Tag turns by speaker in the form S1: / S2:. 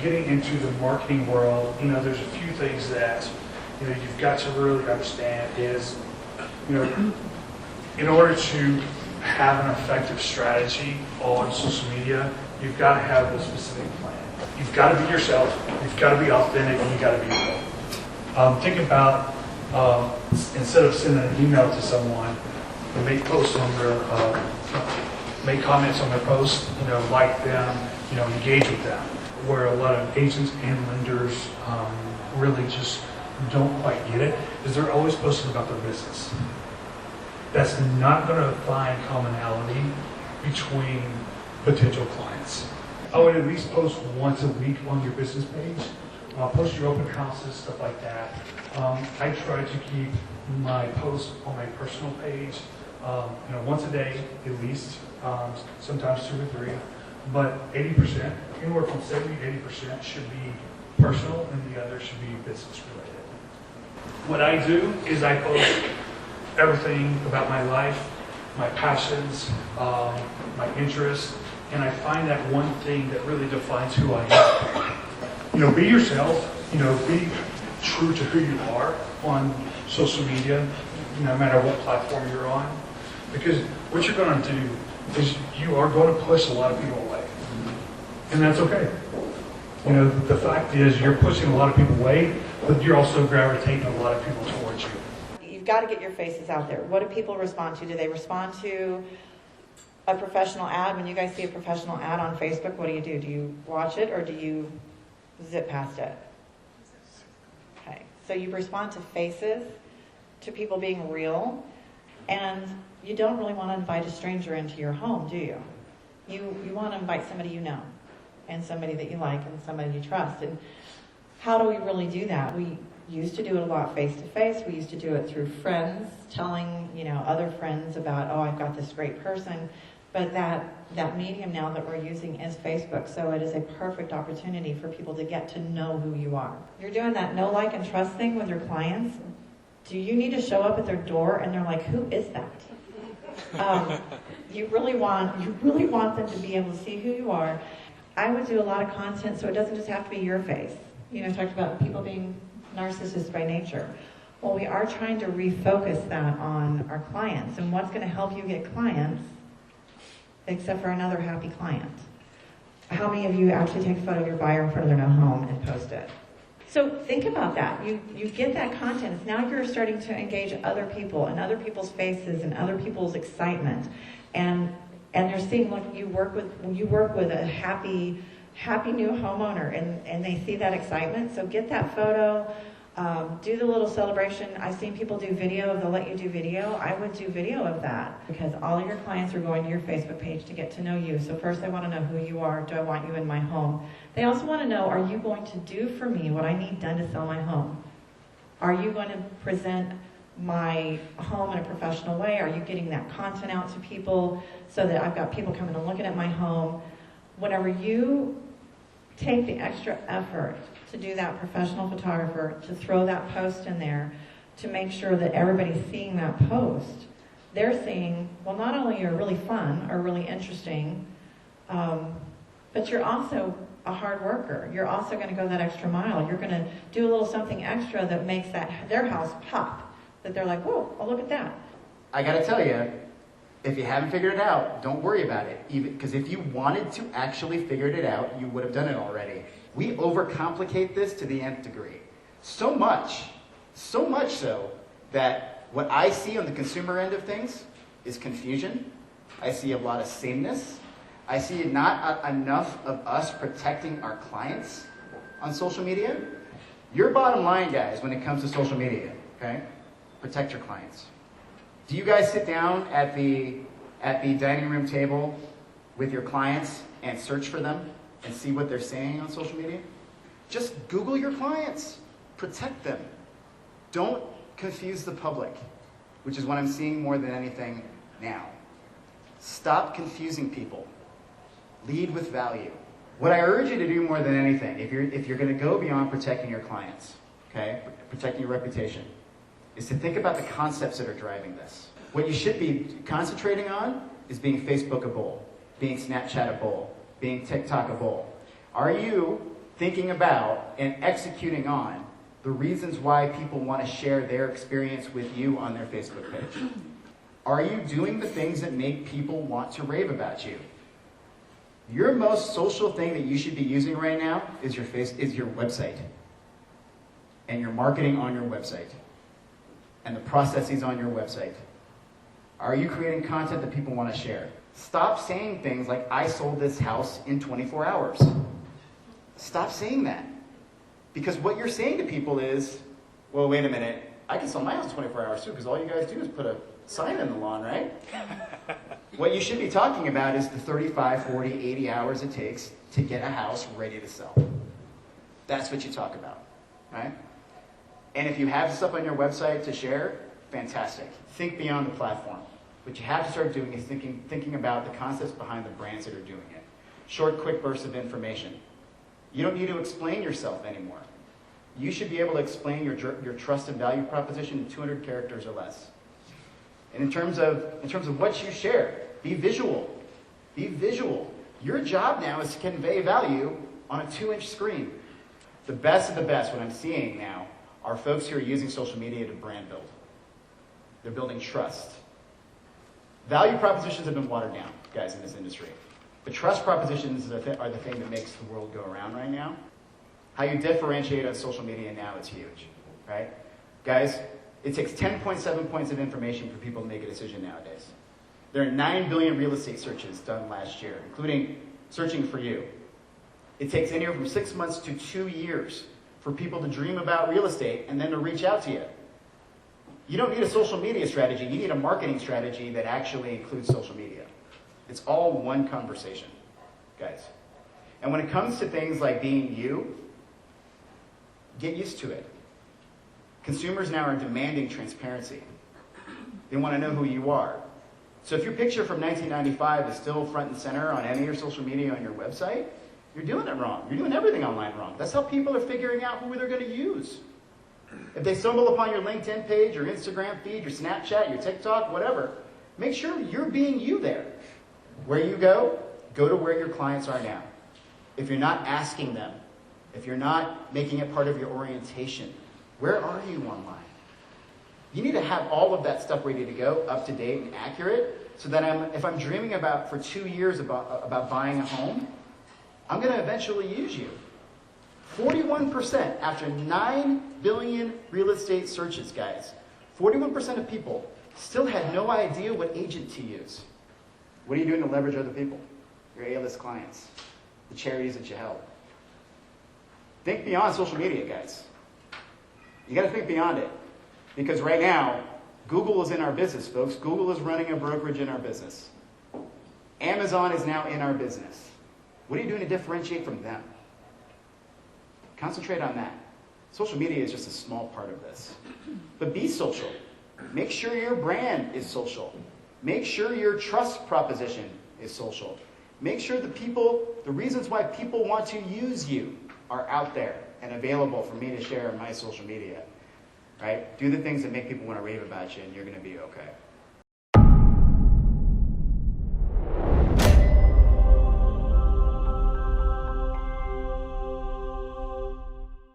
S1: getting into the marketing world, there's a few things that, you've got to really understand is, in order to have an effective strategy on social media, you've got to have a specific plan. You've got to be yourself, you've got to be authentic, and you've got to be real. Think about, instead of sending an email to someone, and make posts on their, make comments on their posts, like them, engage with them. Where a lot of agents and lenders really just don't quite get it, is they're always posting about their business. That's not going to find commonality between potential clients. I would at least post once a week on your business page. Post your open houses, stuff like that. I try to keep my posts on my personal page, once a day at least, sometimes 2 or 3. But 80%, anywhere from 70 to 80% should be personal, and the other should be business related. What I do is I post everything about my life, my passions, my interests, and I find that one thing that really defines who I am. Be yourself, be true to who you are on social media, no matter what platform you're on. Because what you're going to do is you are going to push a lot of people away. And that's okay. The fact is you're pushing a lot of people away, but you're also gravitating a lot of people towards you.
S2: You've got to get your faces out there. What do people respond to? Do they respond to a professional ad? When you guys see a professional ad on Facebook, what do? Do you watch it or do you zip past it? Okay. So you respond to faces, to people being real, and you don't really want to invite a stranger into your home, do you? You want to invite somebody you know, and somebody that you like, and somebody you trust. And how do we really do that? We used to do it a lot face-to-face. We used to do it through friends, telling other friends about, oh, I've got this great person. But that medium now that we're using is Facebook, so it is a perfect opportunity for people to get to know who you are. You're doing that know, like, and trust thing with your clients. Do you need to show up at their door and they're like, who is that? You really want them to be able to see who you are. I would do a lot of content so it doesn't just have to be your face. I talked about people being narcissists by nature. Well, we are trying to refocus that on our clients. And what's going to help you get clients, except for another happy client? How many of you actually take a photo of your buyer in front of their new home and post it? So think about that. You get that content. Now you're starting to engage other people and other people's faces and other people's excitement. And they're seeing, look, you work with a happy new homeowner, and they see that excitement. So get that photo, do the little celebration. I've seen people do video. They'll let you do video. I would do video of that because all of your clients are going to your Facebook page to get to know you. So first they want to know who you are. Do I want you in my home? They also want to know, are you going to do for me what I need done to sell my home? Are you going to present my home in a professional way? Are you getting that content out to people so that I've got people coming and looking at my home? Whenever you take the extra effort to do that professional photographer, to throw that post in there, to make sure that everybody's seeing that post, they're seeing, well, not only you're really fun or really interesting, but you're also a hard worker. You're also going to go that extra mile. You're going to do a little something extra that makes their house pop. That they're like, whoa, oh, look at that.
S3: I gotta tell you, if you haven't figured it out, don't worry about it. Because if you wanted to actually figure it out, you would have done it already. We overcomplicate this to the nth degree. So much so that what I see on the consumer end of things is confusion. I see a lot of sameness. I see not enough of us protecting our clients on social media. Your bottom line, guys, when it comes to social media, okay? Protect your clients. Do you guys sit down at the dining room table with your clients and search for them and see what they're saying on social media? Just Google your clients. Protect them. Don't confuse the public, which is what I'm seeing more than anything now. Stop confusing people. Lead with value. What I urge you to do more than anything, if you're going to go beyond protecting your clients, okay, protecting your reputation, is to think about the concepts that are driving this. What you should be concentrating on is being Facebookable, being Snapchatable, being TikTokable. Are you thinking about and executing on the reasons why people want to share their experience with you on their Facebook page? Are you doing the things that make people want to rave about you? Your most social thing that you should be using right now is your website. And your marketing on your website. And the processes on your website. Are you creating content that people want to share? Stop saying things like, I sold this house in 24 hours. Stop saying that. Because what you're saying to people is, well, wait a minute, I can sell my house in 24 hours too, because all you guys do is put a sign in the lawn, right? What you should be talking about is the 35, 40, 80 hours it takes to get a house ready to sell. That's what you talk about, right? And if you have stuff on your website to share, fantastic. Think beyond the platform. What you have to start doing is thinking about the concepts behind the brands that are doing it. Short, quick bursts of information. You don't need to explain yourself anymore. You should be able to explain your trust and value proposition in 200 characters or less. And in terms of what you share, be visual. Be visual. Your job now is to convey value on a 2-inch screen. The best of the best, what I'm seeing now, are folks who are using social media to brand build. They're building trust. Value propositions have been watered down, guys, in this industry. The trust propositions are the thing that makes the world go around right now. How you differentiate on social media now is huge, right? Guys, it takes 10.7 points of information for people to make a decision nowadays. There are 9 billion real estate searches done last year, including searching for you. It takes anywhere from 6 months to 2 years for people to dream about real estate and then to reach out to you. You don't need a social media strategy. You need a marketing strategy that actually includes social media. It's all one conversation, guys. And when it comes to things like being you, get used to it. Consumers now are demanding transparency. They want to know who you are. So if your picture from 1995 is still front and center on any of your social media on your website, you're doing it wrong. You're doing everything online wrong. That's how people are figuring out who they're going to use. If they stumble upon your LinkedIn page, your Instagram feed, your Snapchat, your TikTok, whatever, make sure you're being you there. Where you go to where your clients are now. If you're not asking them, if you're not making it part of your orientation, where are you online? You need to have all of that stuff ready to go, up to date and accurate, so that if I'm dreaming about for 2 years about buying a home, I'm going to eventually use you. 41% after 9 billion real estate searches, guys. 41% of people still had no idea what agent to use. What are you doing to leverage other people? Your A-list clients, the charities that you help. Think beyond social media, guys. You got to think beyond it. Because right now, Google is in our business, folks. Google is running a brokerage in our business. Amazon is now in our business. What are you doing to differentiate from them? Concentrate on that. Social media is just a small part of this. But be social. Make sure your brand is social. Make sure your trust proposition is social. Make sure the reasons why people want to use you are out there and available for me to share on my social media. Right? Do the things that make people want to rave about you, and you're going to be okay.